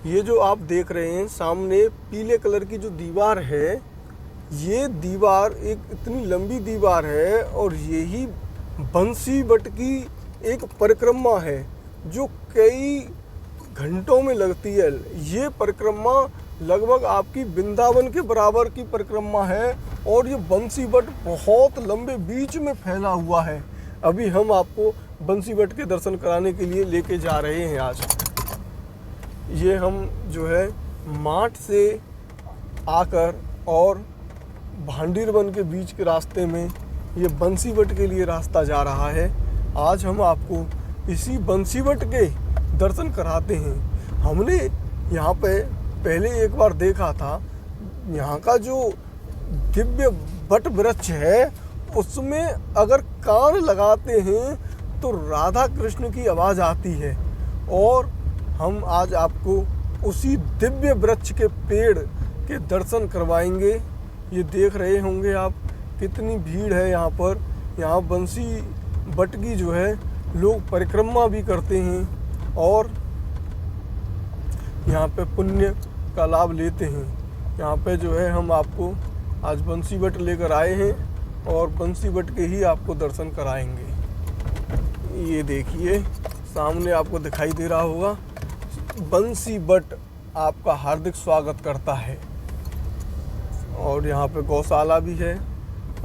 ये जो आप देख रहे हैं सामने पीले कलर की जो दीवार है, ये दीवार एक इतनी लंबी दीवार है और यही बंसी बट की एक परिक्रमा है जो कई घंटों में लगती है। ये परिक्रमा लगभग आपकी वृंदावन के बराबर की परिक्रमा है और ये बंसी बट बहुत लंबे बीच में फैला हुआ है। अभी हम आपको बंसी बट के दर्शन कराने के लिए लेके जा रहे हैं। आज ये हम जो है माठ से आकर और भांडीरवन के बीच के रास्ते में ये बंसीवट के लिए रास्ता जा रहा है। आज हम आपको इसी बंसीवट के दर्शन कराते हैं। हमने यहाँ पे पहले एक बार देखा था, यहाँ का जो दिव्य वट वृक्ष है उसमें अगर कान लगाते हैं तो राधा कृष्ण की आवाज़ आती है। और हम आज आपको उसी दिव्य वृक्ष के पेड़ के दर्शन करवाएंगे। ये देख रहे होंगे आप कितनी भीड़ है यहाँ पर। यहाँ बंसी बट की जो है लोग परिक्रमा भी करते हैं और यहाँ पे पुण्य का लाभ लेते हैं। यहाँ पे जो है हम आपको आज बंसी बट लेकर आए हैं और बंसी बट के ही आपको दर्शन कराएंगे। ये देखिए सामने आपको दिखाई दे रहा होगा, बंसी बट आपका हार्दिक स्वागत करता है। और यहाँ पे गौशाला भी है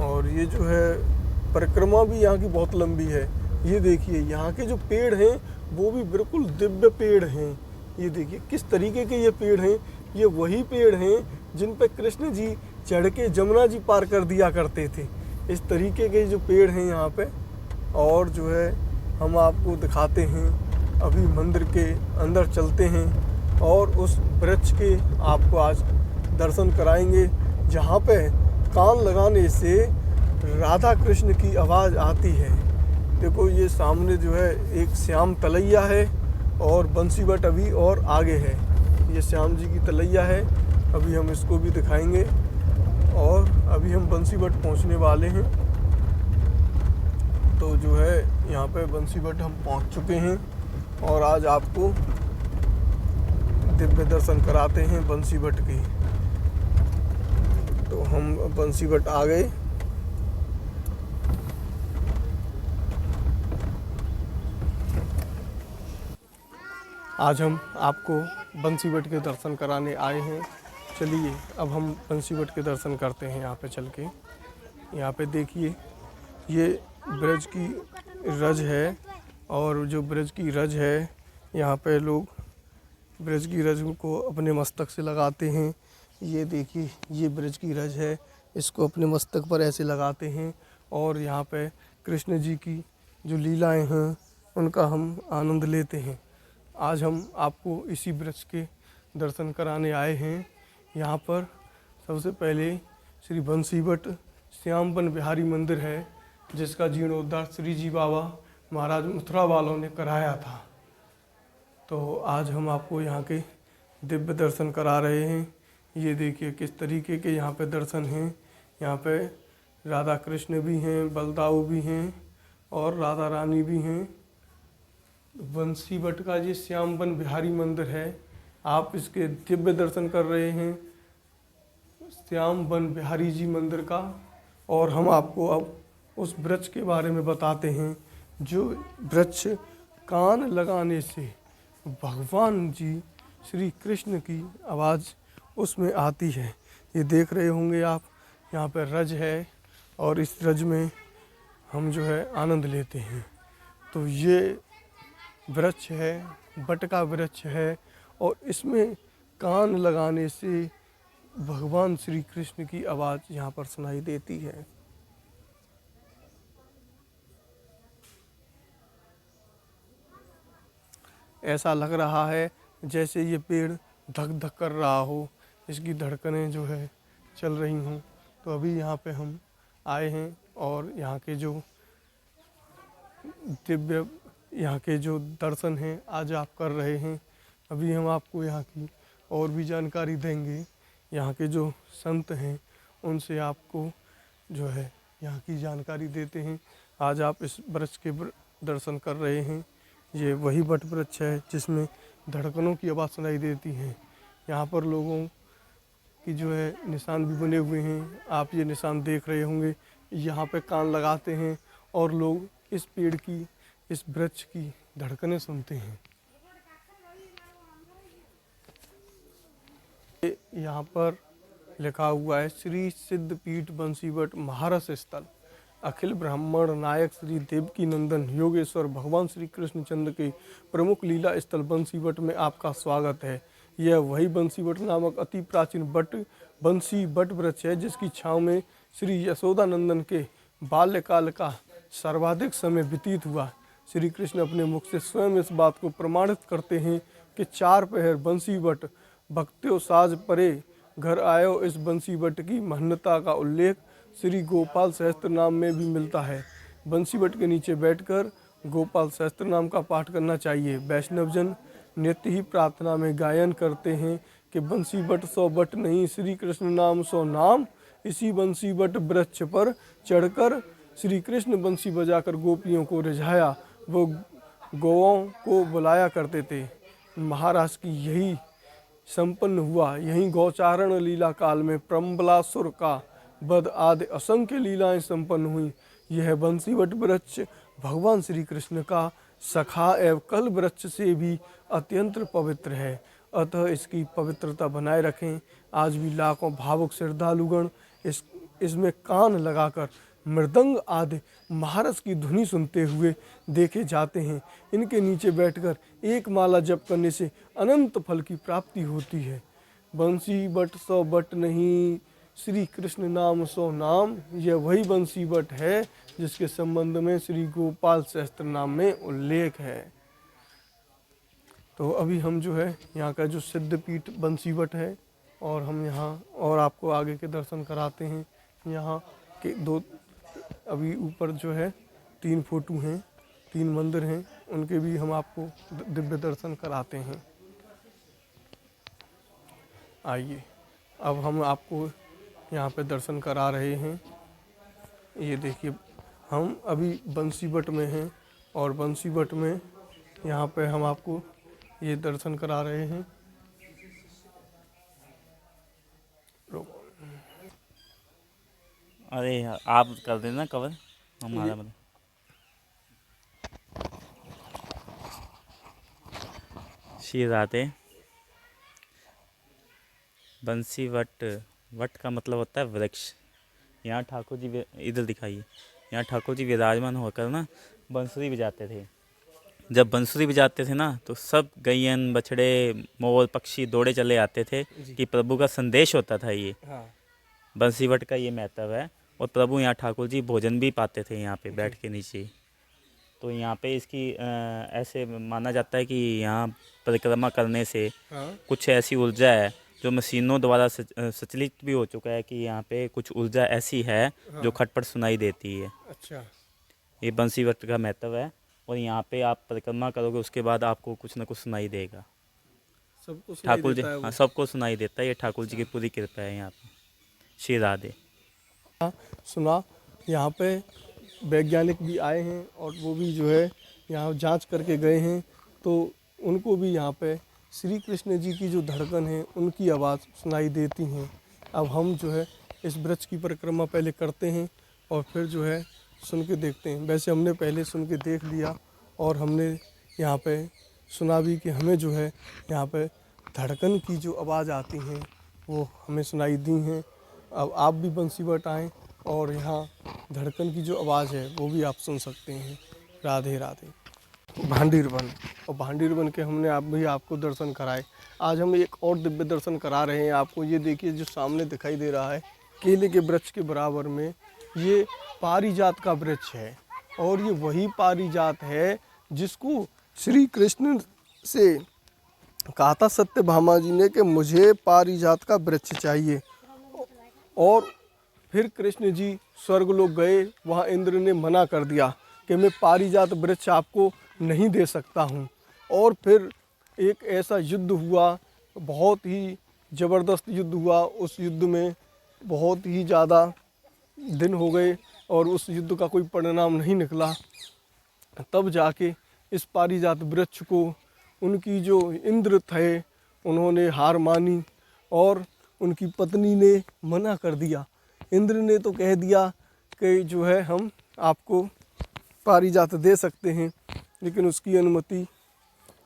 और ये जो है परिक्रमा भी यहाँ की बहुत लंबी है। ये देखिए यहाँ के जो पेड़ हैं वो भी बिल्कुल दिव्य पेड़ हैं। ये देखिए किस तरीके के ये पेड़ हैं। ये वही पेड़ हैं जिन पे कृष्ण जी चढ़ के जमुना जी पार कर दिया करते थे। इस तरीके के जो पेड़ हैं यहाँ पे। और जो है हम आपको दिखाते हैं, अभी मंदिर के अंदर चलते हैं और उस वृक्ष के आपको आज दर्शन कराएंगे जहाँ पे कान लगाने से राधा कृष्ण की आवाज़ आती है। देखो ये सामने जो है एक श्याम तलैया है और बंसी बट अभी और आगे है। ये श्याम जी की तलैया है, अभी हम इसको भी दिखाएंगे। और अभी हम बंसी बट पहुँचने वाले हैं। तो जो है यहाँ पे बंसी बट हम पहुँच चुके हैं और आज आपको दिव्य दर्शन कराते हैं बंसी बट की। तो हम बंसी बट आ गए। आज हम आपको बंसी बट के दर्शन कराने आए हैं। चलिए अब हम बंसी बट के दर्शन करते हैं। यहाँ पे चल के यहाँ पे देखिए ये ब्रज की रज है और जो ब्रज की रज है यहाँ पे लोग ब्रज की रज को अपने मस्तक से लगाते हैं। ये देखिए ये ब्रज की रज है, इसको अपने मस्तक पर ऐसे लगाते हैं और यहाँ पे कृष्ण जी की जो लीलाएं हैं उनका हम आनंद लेते हैं। आज हम आपको इसी ब्रज के दर्शन कराने आए हैं। यहाँ पर सबसे पहले श्री बंसी बट श्यामपन बिहारी मंदिर है जिसका जीर्णोद्धार श्री जी बाबा महाराज मथुरा वालों ने कराया था। तो आज हम आपको यहाँ के दिव्य दर्शन करा रहे हैं। ये देखिए किस तरीके के यहाँ पे दर्शन हैं। यहाँ पे राधा कृष्ण भी हैं, बलदाऊ भी हैं और राधा रानी भी हैं। बंसी बट का ये श्यामपन बिहारी मंदिर है, आप इसके दिव्य दर्शन कर रहे हैं श्यामपन बिहारी जी मंदिर का। और हम आपको अब उस वृक्ष के बारे में बताते हैं जो वृक्ष कान लगाने से भगवान जी श्री कृष्ण की आवाज़ उसमें आती है। ये देख रहे होंगे आप, यहाँ पर रज है और इस रज में हम जो है आनंद लेते हैं। तो ये वृक्ष है, बट का वृक्ष है और इसमें कान लगाने से भगवान श्री कृष्ण की आवाज़ यहाँ पर सुनाई देती है। ऐसा लग रहा है जैसे ये पेड़ धक धक कर रहा हो, इसकी धड़कनें जो है चल रही हों। तो अभी यहाँ पे हम आए हैं और यहाँ के जो दिव्य यहाँ के जो दर्शन हैं आज आप कर रहे हैं। अभी हम आपको यहाँ की और भी जानकारी देंगे। यहाँ के जो संत हैं उनसे आपको जो है यहाँ की जानकारी देते हैं। आज आप इस वृक्ष के दर्शन कर रहे हैं। ये वही वट वृक्ष है जिसमें धड़कनों की आवाज़ सुनाई देती है। यहाँ पर लोगों की जो है निशान भी बने हुए हैं, आप ये निशान देख रहे होंगे। यहाँ पे कान लगाते हैं और लोग इस पेड़ की, इस वृक्ष की धड़कनें सुनते हैं। यहाँ पर लिखा हुआ है श्री सिद्धपीठ बंसीवट महारस स्थल अखिल ब्राह्मण नायक श्री देवकी नंदन योगेश्वर भगवान श्री कृष्णचंद्र के प्रमुख लीला स्थल बंसीवट में आपका स्वागत है। यह वही बंसीवट नामक अति प्राचीन बंसी बट वृक्ष है जिसकी छांव में श्री यशोदा नंदन के बाल्यकाल का सर्वाधिक समय व्यतीत हुआ। श्री कृष्ण अपने मुख से स्वयं इस बात को प्रमाणित करते हैं कि 4 पहर बंसीवट भक्त्यो साज परे घर आयो। इस बंसीवट की महत्ता का उल्लेख श्री गोपाल सहस्त्र नाम में भी मिलता है। बंसीवट के नीचे बैठकर गोपाल सहस्त्र नाम का पाठ करना चाहिए। वैष्णवजन नित्य ही प्रार्थना में गायन करते हैं कि बंसीवट सौ बट नहीं श्री कृष्ण नाम सौ नाम। इसी बंसीवट वृक्ष पर चढ़कर श्री कृष्ण बंसी बजाकर गोपियों को रिझाया, वो गौओं को बुलाया करते थे। महाराज की यही संपन्न हुआ। यहीं गौचारण लीला काल में प्रम्बलासुर का वध आदि असंख्य लीलाएं संपन्न हुई। यह बंसीवट वृक्ष भगवान श्री कृष्ण का सखा एवं कल वृक्ष से भी अत्यंत पवित्र है, अतः इसकी पवित्रता बनाए रखें। आज भी लाखों भावुक श्रद्धालुगण इसमें कान लगाकर मृदंग आदि महारस की धुनी सुनते हुए देखे जाते हैं। इनके नीचे बैठकर एक माला जप करने से अनंत फल की प्राप्ति होती है। बंसी बट सौ बट नहीं श्री कृष्ण नाम सौ नाम। यह वही बंसी बट है जिसके संबंध में श्री गोपाल सहस्त्र नाम में उल्लेख है। तो अभी हम जो है यहाँ का जो सिद्धपीठ बंसीवट है और हम यहाँ और आपको आगे के दर्शन कराते हैं। यहाँ के दो अभी ऊपर जो है 3 फोटो हैं, 3 मंदिर हैं, उनके भी हम आपको दिव्य दर्शन कराते हैं। आइए अब हम आपको यहाँ पे दर्शन करा रहे हैं। ये देखिए हम अभी बंसीवट में हैं और बंसीवट में यहाँ पे हम आपको ये दर्शन करा रहे हैं। अरे यार आप कर देना कवर हमारा मतलब। श्री राधे। बंसी वट, वट का मतलब होता है वृक्ष। यहाँ ठाकुर जी इधर दिखाइए, यहाँ ठाकुर जी विराजमान होकर ना बंसुरी बजाते थे। जब बंसुरी बजाते थे ना तो सब गैयन बछड़े मोर पक्षी दौड़े चले आते थे कि प्रभु का संदेश होता था ये। हाँ। बंसीवट का ये महत्व है। और प्रभु यहाँ ठाकुर जी भोजन भी पाते थे यहाँ पे बैठ के नीचे। तो यहाँ पे इसकी ऐसे माना जाता है कि यहाँ परिक्रमा करने से कुछ ऐसी ऊर्जा है जो मशीनों द्वारा संचालित भी हो चुका है कि यहाँ पे कुछ ऊर्जा ऐसी है जो खटपट सुनाई देती है। अच्छा। ये बंसीवट का महत्व है। और यहाँ पे आप परिक्रमा करोगे उसके बाद आपको कुछ ना कुछ सुनाई देगा। सबको ठाकुर जी, हाँ सबको सुनाई देता है। ये ठाकुर जी की पूरी कृपा है यहाँ पे। श्री राधे। सुना यहाँ पे वैज्ञानिक भी आए हैं और वो भी जो है यहाँ जांच करके गए हैं, तो उनको भी यहाँ पे श्री कृष्ण जी की जो धड़कन है उनकी आवाज़ सुनाई देती हैं। अब हम जो है इस वृक्ष की परिक्रमा पहले करते हैं और फिर जो है सुन के देखते हैं। वैसे हमने पहले सुन के देख लिया और हमने यहाँ पे सुना भी कि हमें जो है यहाँ पे धड़कन की जो आवाज़ आती हैं वो हमें सुनाई दी हैं। अब आप भी बंसीवट आएँ और यहाँ धड़कन की जो आवाज़ है वो भी आप सुन सकते हैं। राधे राधे। भांडीर वन, और भांडीर वन के हमने आप भी आपको दर्शन कराए। आज हम एक और दिव्य दर्शन करा रहे हैं आपको। ये देखिए जो सामने दिखाई दे रहा है केले के वृक्ष के बराबर में ये पारिजात का वृक्ष है और ये वही पारिजात है जिसको श्री कृष्ण से कहा था सत्यभामा जी ने कि मुझे पारिजात का वृक्ष चाहिए। और फिर कृष्ण जी स्वर्गलोक गए, वहाँ इंद्र ने मना कर दिया कि मैं पारिजात वृक्ष आपको नहीं दे सकता हूँ। और फिर एक ऐसा युद्ध हुआ, बहुत ही ज़बरदस्त युद्ध हुआ। उस युद्ध में बहुत ही ज़्यादा दिन हो गए और उस युद्ध का कोई परिणाम नहीं निकला। तब जाके इस पारिजात वृक्ष को उनकी जो इंद्र थे उन्होंने हार मानी और उनकी पत्नी ने मना कर दिया। इंद्र ने तो कह दिया कि जो है हम आपको पारिजात दे सकते हैं, लेकिन उसकी अनुमति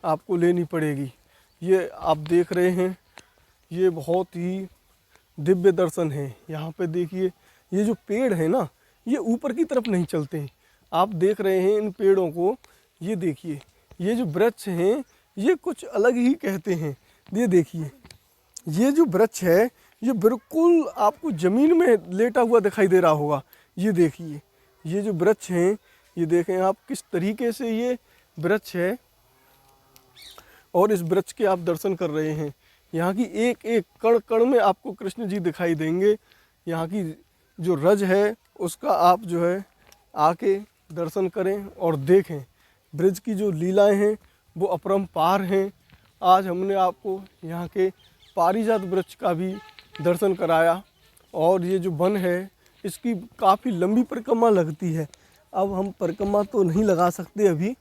आपको लेनी पड़ेगी। ये आप देख रहे हैं, ये बहुत ही दिव्य दर्शन है। यहाँ पे देखिए, ये जो पेड़ है ना, ये ऊपर की तरफ नहीं चलते हैं। आप देख रहे हैं इन पेड़ों को, ये देखिए, ये जो वृक्ष हैं ये कुछ अलग ही कहते हैं। ये देखिए, ये जो वृक्ष है ये बिल्कुल आपको ज़मीन में लेटा हुआ दिखाई दे रहा होगा। ये देखिए, ये जो वृक्ष हैं, ये देखें आप किस तरीके से ये वृक्ष है और इस वृक्ष के आप दर्शन कर रहे हैं। यहाँ की एक एक कण कण में आपको कृष्ण जी दिखाई देंगे। यहाँ की जो रज है उसका आप जो है आके दर्शन करें और देखें। ब्रज की जो लीलाएं हैं वो अपरंपार हैं। आज हमने आपको यहाँ के पारिजात वृक्ष का भी दर्शन कराया और ये जो वन है इसकी काफ़ी लंबी परिक्रमा लगती है। अब हम परिक्रमा तो नहीं लगा सकते अभी,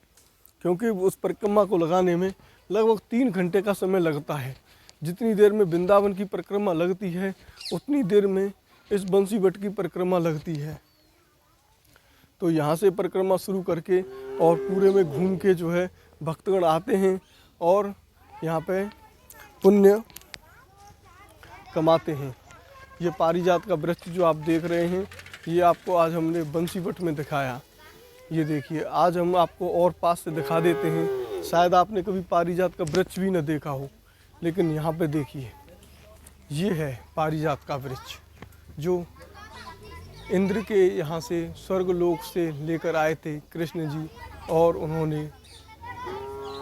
क्योंकि उस परिक्रमा को लगाने में लगभग 3 घंटे का समय लगता है। जितनी देर में वृंदावन की परिक्रमा लगती है उतनी देर में इस बंसी वट की परिक्रमा लगती है। तो यहाँ से परिक्रमा शुरू करके और पूरे में घूम के जो है भक्तगण आते हैं और यहाँ पे पुण्य कमाते हैं। ये पारिजात का वृक्ष जो आप देख रहे हैं ये आपको आज हमने बंसी वट में दिखाया। ये देखिए, आज हम आपको और पास से दिखा देते हैं। शायद आपने कभी पारिजात का वृक्ष भी न देखा हो, लेकिन यहाँ पे देखिए, ये है पारिजात का वृक्ष जो इंद्र के यहाँ से स्वर्गलोक से लेकर आए थे कृष्ण जी, और उन्होंने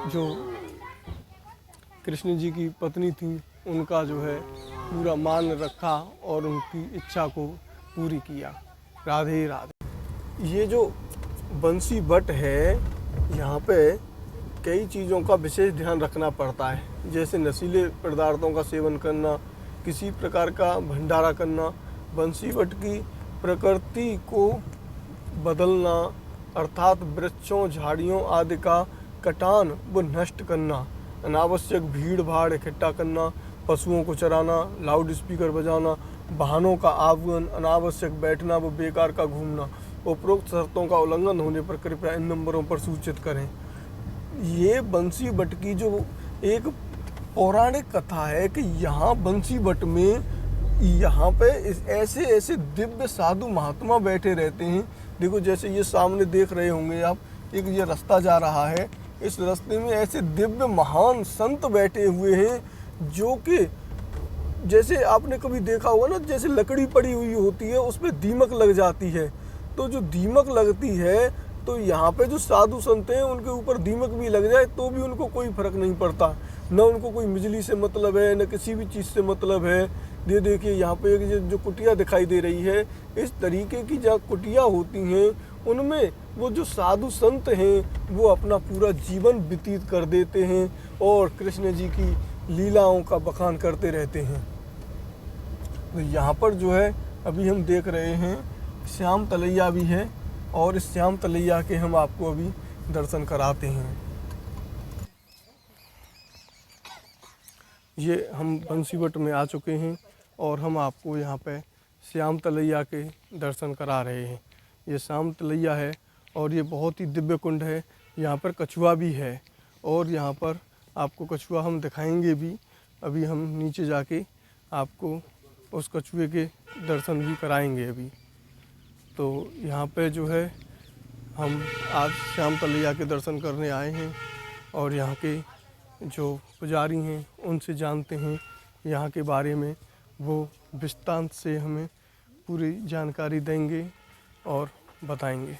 जो कृष्ण जी की पत्नी थी उनका जो है पूरा मान रखा और उनकी इच्छा को पूरी किया। राधे राधे। ये जो बंसी वट है, यहाँ पे कई चीज़ों का विशेष ध्यान रखना पड़ता है, जैसे नशीले पदार्थों का सेवन करना, किसी प्रकार का भंडारा करना, बंसी वट की प्रकृति को बदलना, अर्थात वृक्षों झाड़ियों आदि का कटान व नष्ट करना, अनावश्यक भीड़ भाड़ इकट्ठा करना, पशुओं को चराना, लाउड स्पीकर बजाना, वाहनों का आगमन, अनावश्यक बैठना व बेकार का घूमना। उपरोक्त शर्तों का उल्लंघन होने पर कृपया इन नंबरों पर सूचित करें। ये बंसी वट की जो एक पौराणिक कथा है कि यहाँ बंसी वट में यहाँ पे ऐसे ऐसे दिव्य साधु महात्मा बैठे रहते हैं। देखो, जैसे ये सामने देख रहे होंगे आप, एक ये रास्ता जा रहा है, इस रास्ते में ऐसे दिव्य महान संत बैठे हुए हैं जो कि जैसे आपने कभी देखा होगा ना, जैसे लकड़ी पड़ी हुई होती है उस पर दीमक लग जाती है, तो जो दीमक लगती है तो यहाँ पे जो साधु संत हैं उनके ऊपर दीमक भी लग जाए तो भी उनको कोई फर्क नहीं पड़ता। न उनको कोई बिजली से मतलब है, न किसी भी चीज़ से मतलब है। ये देखिए, यहाँ पे एक जो कुटिया दिखाई दे रही है, इस तरीके की जहाँ कुटिया होती हैं उनमें वो जो साधु संत हैं वो अपना पूरा जीवन व्यतीत कर देते हैं और कृष्ण जी की लीलाओं का बखान करते रहते हैं। तो यहाँ पर जो है अभी हम देख रहे हैं श्याम तलैया भी है और इस श्याम तलैया के हम आपको अभी दर्शन कराते हैं। ये हम बंसी वट में आ चुके हैं और हम आपको यहाँ पे श्याम तलैया के दर्शन करा रहे हैं। ये श्याम तलैया है और ये बहुत ही दिव्य कुंड है। यहाँ पर कछुआ भी है और यहाँ पर आपको कछुआ हम दिखाएंगे भी। अभी हम नीचे जाके आपको उस कछुए के दर्शन भी कराएंगे अभी। तो यहाँ पे जो है हम आज श्याम तलैया के दर्शन करने आए हैं और यहाँ के जो पुजारी हैं उनसे जानते हैं यहाँ के बारे में। वो विस्तार से हमें पूरी जानकारी देंगे और बताएंगे।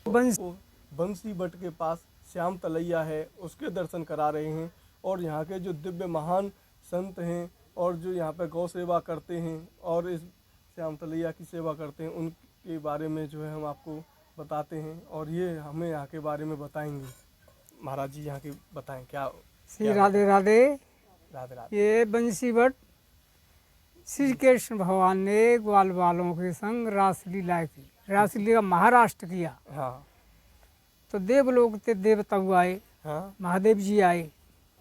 बंसी वट के पास श्याम तलैया है, उसके दर्शन करा रहे हैं और यहाँ के जो दिव्य महान संत हैं और जो यहाँ पे गौ सेवा करते हैं और इस श्याम तलैया की सेवा करते हैं, उनके बारे में जो है हम आपको बताते हैं और ये हमें यहाँ के बारे में बताएंगे। महाराज जी यहाँ के बताएं क्या। श्री राधे राधे। राधे राधे। ये बंसी वट श्री कृष्ण भगवान ने ग्वाल बालों के संग रासलीला की, रासलीला महाराष्ट्र किया। हाँ। तो देवलोक ते देवता आए, हाँ महादेव जी आए,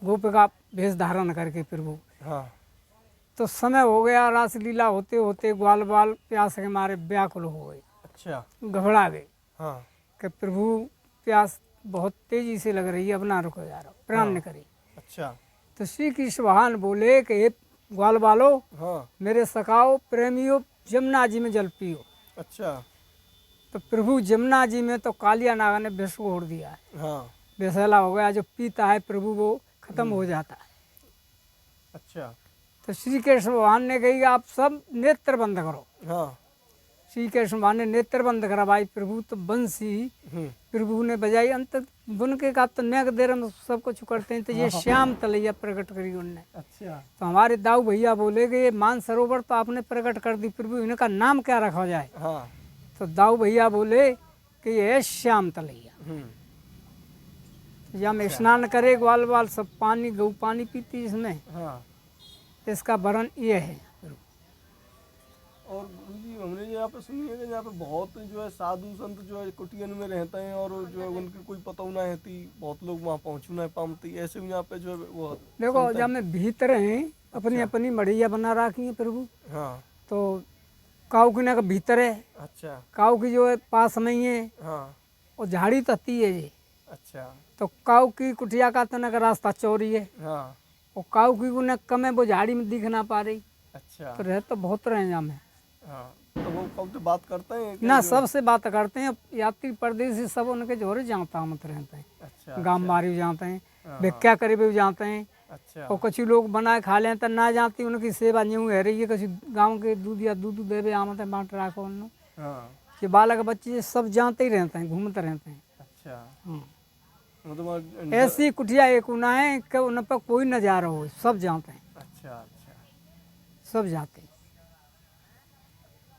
गोपिका भेष धारण करके प्रभु। हाँ तो समय हो गया, रासलीला होते होते ग्वाल बाल प्यास के मारे व्याकुल हो गए, अच्छा घबरा गए हाँ कि प्रभु प्यास बहुत तेजी से लग रही है, अब ना रुको जा रहा, प्राण न करे। अच्छा तो श्री कृष्ण भगवान बोले कि हे ग्वाल बालो, हाँ मेरे सखाओ प्रेमियों, यमुना जी में जल पियो। अच्छा तो प्रभु यमुना जी में तो कालिया नागा ने विष घोड़ दिया है, हाँ विषैला हो गया, जो पीता है प्रभु वो खत्म हो जाता है। अच्छा तो श्री कृष्ण भगवान ने कही आप सब नेत्र बंद करो। हाँ श्री कृष्ण भगवान ने नेत्र बंद करवाई प्रभु, तो बंसी प्रभु ने बजाई। अंत बुन के का तो नेक देर में सब कुछ करते हैं, तो ये श्याम तलैया प्रकट करी उनने। अच्छा तो हमारे दाऊ भैया बोले कि ये मान सरोवर तो आपने प्रकट कर दी प्रभु, इनका नाम क्या रखा जाए। हाँ तो दाऊ भैया बोले कि ये है श्याम तलैया। जब हम स्नान करे ग्वाल बाल सब पानी गऊ पानी पीती इसमें, हाँ इसका वर्ण ये है। और गुरुजी हमने यहाँ पे सुनी है कि यहाँ पे बहुत जो है साधु संत जो है कुटियन में रहते हैं और जो है उनकी कोई पता ना रहती, बहुत लोग वहाँ पहुँचू ना पाती, ऐसे में यहाँ पे जो है वो देखो संत जब में भीतर हैं अपनी अपनी मड़ैया बना रखी है प्रभु। हाँ तो काऊ की ना का भीतर है, अच्छा काऊ की जो है पास में ही है, हाँ और झाड़ी तती है जी। अच्छा तो काऊ की कुटिया का तना का रास्ता चौड़ी है, हाँ और काऊ की को कम है, वो झाड़ी में दिख ना पा रही। अच्छा तो रह तो बहुत रहे जहाँ में हाँ, तो वो कब तो बात करते हैं कि ना, जो- सबसे बात करते हैं, यात्री परदेसी सब उनके जोरे जानता मत रहते हैं, अच्छा गाँव मारी भी जानते हैं, हाँ, भिक्षा करे भी जानते हैं। अच्छा और कुछ लोग बनाए खा लें तो ना जानती उनकी सेवा न्यू है रही है, कुछ गाँव के दूध या दूध देवे आमत है बांट रखो उन हाँ ये बालक बच्चे सब जानते ही रहते हैं, घूमते रहते हैं। अच्छा हाँ। मतलब ऐसी कुटिया एक उना है कि उन पर कोई नजारा हो, सब जानते हैं, अच्छा अच्छा सब जानते हैं।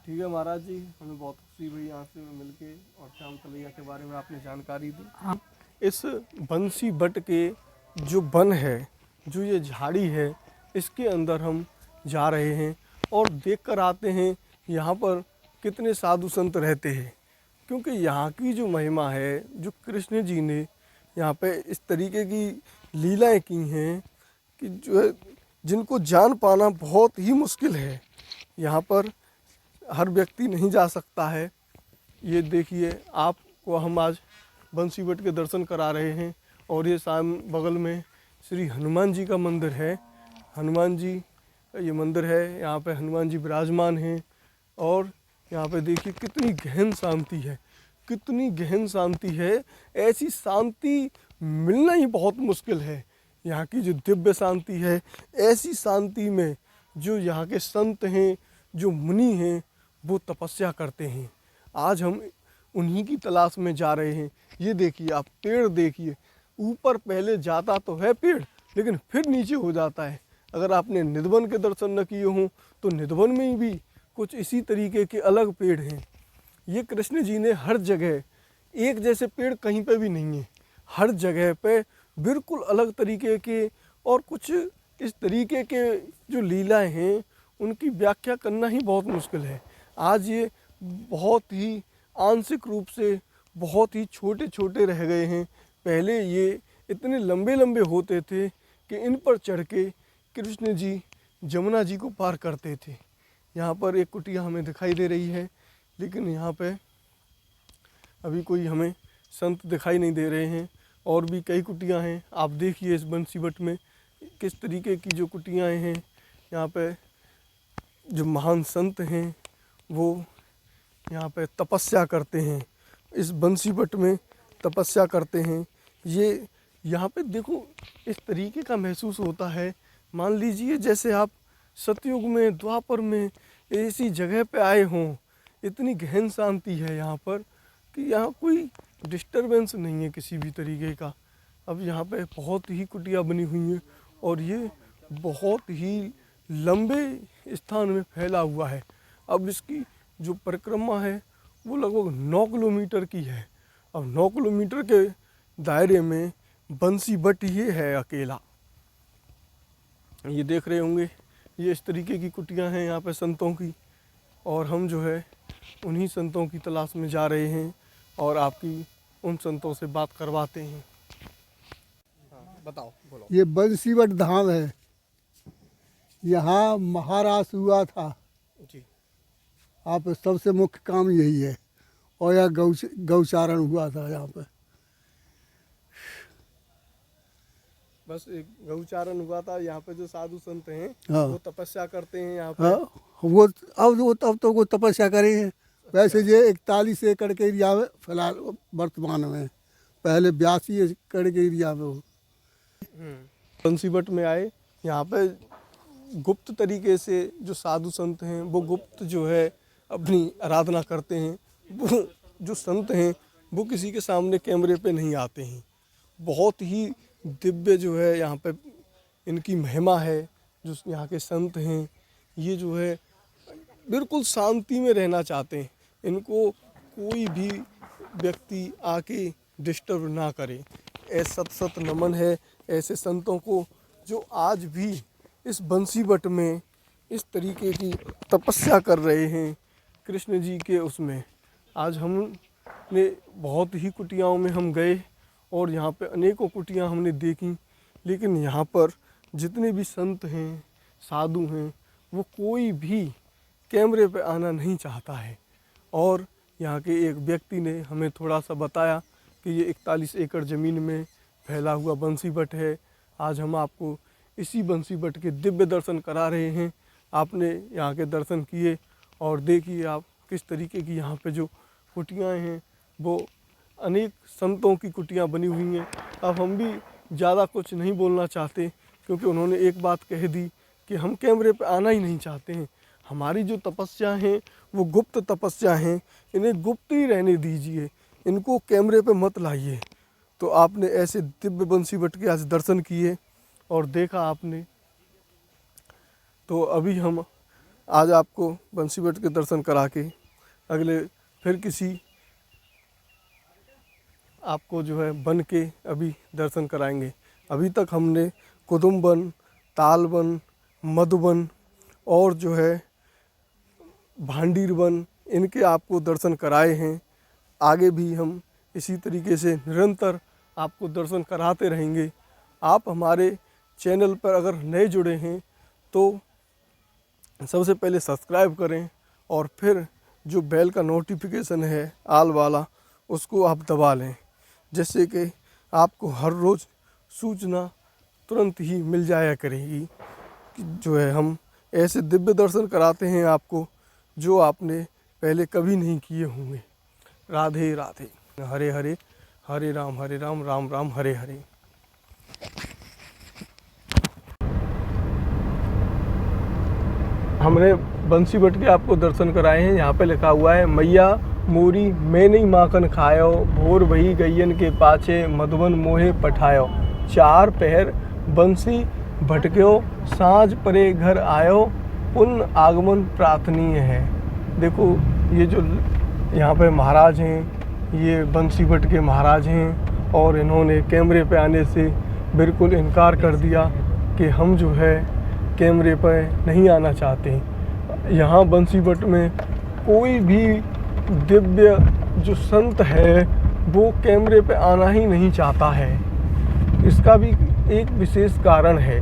ठीक है महाराज जी, हमें बहुत खुशी हुई यहाँ से मिलके और श्याम तलैया के बारे में आपने जानकारी दी। हाँ। इस बंसी बट के जो वन है, जो ये झाड़ी है, इसके अंदर हम जा रहे हैं और देख कर आते हैं यहाँ पर कितने साधु संत रहते हैं, क्योंकि यहाँ की जो महिमा है, जो कृष्ण जी ने यहाँ पे इस तरीके की लीलाएं की हैं कि जो है जिनको जान पाना बहुत ही मुश्किल है। यहाँ पर हर व्यक्ति नहीं जा सकता है। ये देखिए, आपको हम आज बंसी बट के दर्शन करा रहे हैं और ये साम बगल में श्री हनुमान जी का मंदिर है। हनुमान जी का ये मंदिर है, यहाँ पे हनुमान जी विराजमान हैं और यहाँ पे देखिए कितनी गहन शांति है, कितनी गहन शांति है। ऐसी शांति मिलना ही बहुत मुश्किल है। यहाँ की जो दिव्य शांति है, ऐसी शांति में जो यहाँ के संत हैं, जो मुनि हैं, वो तपस्या करते हैं। आज हम उन्हीं की तलाश में जा रहे हैं। ये देखिए आप, पेड़ देखिए, ऊपर पहले जाता तो है पेड़, लेकिन फिर नीचे हो जाता है। अगर आपने निधवन के दर्शन न किए हों तो निधवन में भी कुछ इसी तरीके के अलग पेड़ हैं। ये कृष्ण जी ने हर जगह, एक जैसे पेड़ कहीं पे भी नहीं है, हर जगह पे बिल्कुल अलग तरीके के और कुछ इस तरीके के जो लीलाएं हैं, उनकी व्याख्या करना ही बहुत मुश्किल है। आज ये बहुत ही आंशिक रूप से बहुत ही छोटे छोटे रह गए हैं। पहले ये इतने लंबे लंबे होते थे कि इन पर चढ़ के कृष्ण जी जमुना जी को पार करते थे। यहाँ पर एक कुटिया हमें दिखाई दे रही है, लेकिन यहाँ पे अभी कोई हमें संत दिखाई नहीं दे रहे हैं। और भी कई कुटियाँ हैं। आप देखिए इस बंसीबट में किस तरीके की जो कुटियाँ हैं। यहाँ पे जो महान संत हैं वो यहाँ पे तपस्या करते हैं, इस बंसीबट में तपस्या करते हैं। ये यहाँ पे देखो इस तरीके का महसूस होता है, मान लीजिए जैसे आप सतयुग में, द्वापर में ऐसी जगह पे आए हों। इतनी गहन शांति है यहाँ पर कि यहाँ कोई डिस्टरबेंस नहीं है किसी भी तरीके का। अब यहाँ पे बहुत ही कुटिया बनी हुई हैं और ये बहुत ही लंबे स्थान में फैला हुआ है। अब इसकी जो परिक्रमा है वो लगभग 9 किलोमीटर की है। अब 9 किलोमीटर के दायरे में बंसीबट ये है अकेला। ये देख रहे होंगे, ये इस तरीके की कुटियां हैं यहाँ पे संतों की, और हम जो है उन्हीं संतों की तलाश में जा रहे हैं और आपकी उन संतों से बात करवाते हैं। बताओ, बोलो। ये बंसीवट धाम है, यहाँ महाराज हुआ था। जी। आप सबसे मुख्य काम यही है, और यह गौचारण हुआ था यहाँ पे। बस एक गौचारण हुआ था यहाँ पे। जो साधु संत हैं हाँ। वो तपस्या करते हैं यहाँ पे। हाँ, वो अब तो वो तपस्या करे हैं। वैसे ये 41 एकड़ के एरिया में फिलहाल वर्तमान में, पहले 82 एकड़ के एरिया में हो। बंसीवट में आए, यहाँ पे गुप्त तरीके से जो साधु संत हैं वो गुप्त जो है अपनी आराधना करते हैं। वो जो संत हैं वो किसी के सामने कैमरे पे नहीं आते हैं। बहुत ही दिव्य जो है यहाँ पे इनकी महिमा है। जो यहाँ के संत हैं ये जो है बिल्कुल शांति में रहना चाहते हैं। इनको कोई भी व्यक्ति आके डिस्टर्ब ना करे। ऐसा सत नमन है ऐसे संतों को जो आज भी इस बंसीवट में इस तरीके की तपस्या कर रहे हैं कृष्ण जी के उसमें। आज हमने बहुत ही कुटियाओं में हम गए और यहाँ पे अनेकों कुटियाँ हमने देखी, लेकिन यहाँ पर जितने भी संत हैं साधु हैं वो कोई भी कैमरे पे आना नहीं चाहता है। और यहाँ के एक व्यक्ति ने हमें थोड़ा सा बताया कि ये 41 एकड़ ज़मीन में फैला हुआ बंसीवट है। आज हम आपको इसी बंसीवट के दिव्य दर्शन करा रहे हैं। आपने यहाँ के दर्शन किए और देखिए आप किस तरीके की यहाँ पे जो कुटियाँ हैं वो अनेक संतों की कुटियाँ बनी हुई हैं। अब हम भी ज़्यादा कुछ नहीं बोलना चाहते क्योंकि उन्होंने एक बात कह दी कि हम कैमरे पे आना ही नहीं चाहते हैं। हमारी जो तपस्या हैं वो गुप्त तपस्या हैं, इन्हें गुप्त ही रहने दीजिए, इनको कैमरे पे मत लाइए। तो आपने ऐसे दिव्य बंसीवट के आज दर्शन किए और देखा आपने। तो अभी हम आज आपको बंसीवट के दर्शन करा के अगले फिर किसी आपको जो है बन के अभी दर्शन कराएंगे। अभी तक हमने कुदुम्बन, तालबन, मधुबन और जो है भांडीर वन इनके आपको दर्शन कराए हैं। आगे भी हम इसी तरीके से निरंतर आपको दर्शन कराते रहेंगे। आप हमारे चैनल पर अगर नए जुड़े हैं तो सबसे पहले सब्सक्राइब करें और फिर जो बेल का नोटिफिकेशन है आल वाला उसको आप दबा लें, जिससे कि आपको हर रोज़ सूचना तुरंत ही मिल जाया करेगी कि जो है हम ऐसे दिव्य दर्शन कराते हैं आपको जो आपने पहले कभी नहीं किए होंगे। राधे राधे। हरे हरे, हरे राम राम राम हरे हरे। हमने बंसीवट के आपको दर्शन कराए हैं। यहाँ पे लिखा हुआ है मैया मोरी मैं नहीं माखन खायो, भोर वही गैयन के पाछे मधुबन मोहे पठायो, चार पहर बंसी भटक्यो, साँझ परे घर आयो, पुण्य आगमन प्रार्थनीय है। देखो ये जो यहाँ पे महाराज हैं ये बंसीवट के महाराज हैं और इन्होंने कैमरे पे आने से बिल्कुल इनकार कर दिया कि हम जो है कैमरे पर नहीं आना चाहते। यहाँ बंसीवट में कोई भी दिव्य जो संत है वो कैमरे पे आना ही नहीं चाहता है। इसका भी एक विशेष कारण है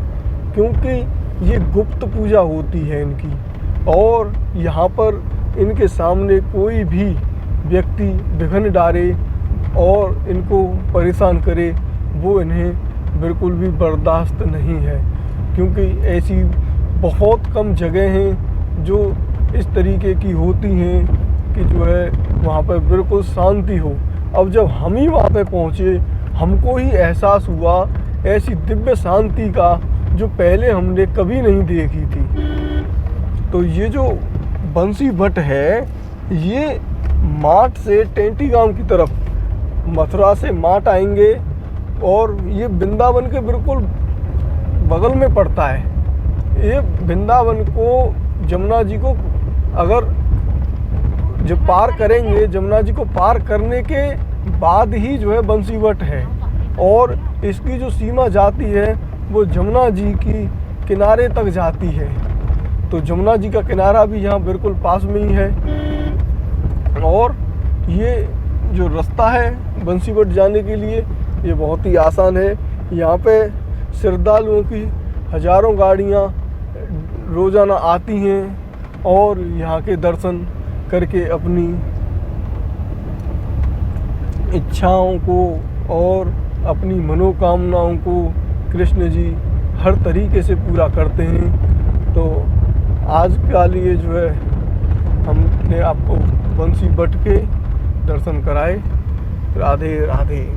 क्योंकि ये गुप्त पूजा होती है इनकी, और यहाँ पर इनके सामने कोई भी व्यक्ति विघ्न डाले और इनको परेशान करे वो इन्हें बिल्कुल भी बर्दाश्त नहीं है। क्योंकि ऐसी बहुत कम जगह हैं जो इस तरीके की होती हैं कि जो है वहाँ पर बिल्कुल शांति हो। अब जब हम ही वहाँ पे पहुँचे हमको ही एहसास हुआ ऐसी दिव्य शांति का जो पहले हमने कभी नहीं देखी थी। तो ये जो बंसीवट है ये माट से टेंटी गांव की तरफ, मथुरा से माट आएंगे और ये वृंदावन के बिल्कुल बगल में पड़ता है। ये वृंदावन को जमुना जी को अगर जब पार करेंगे, जमुना जी को पार करने के बाद ही जो है बंसीवट है, और इसकी जो सीमा जाती है वो जमुना जी की किनारे तक जाती है। तो जमुना जी का किनारा भी यहाँ बिल्कुल पास में ही है। और ये जो रास्ता है बंसीवट जाने के लिए ये बहुत ही आसान है। यहाँ पे श्रद्धालुओं की हजारों गाड़ियाँ रोज़ाना आती हैं और यहाँ के दर्शन करके अपनी इच्छाओं को और अपनी मनोकामनाओं को कृष्ण जी हर तरीके से पूरा करते हैं। तो आज का लिए जो है हमने आपको बंसीवट के दर्शन कराए। राधे राधे।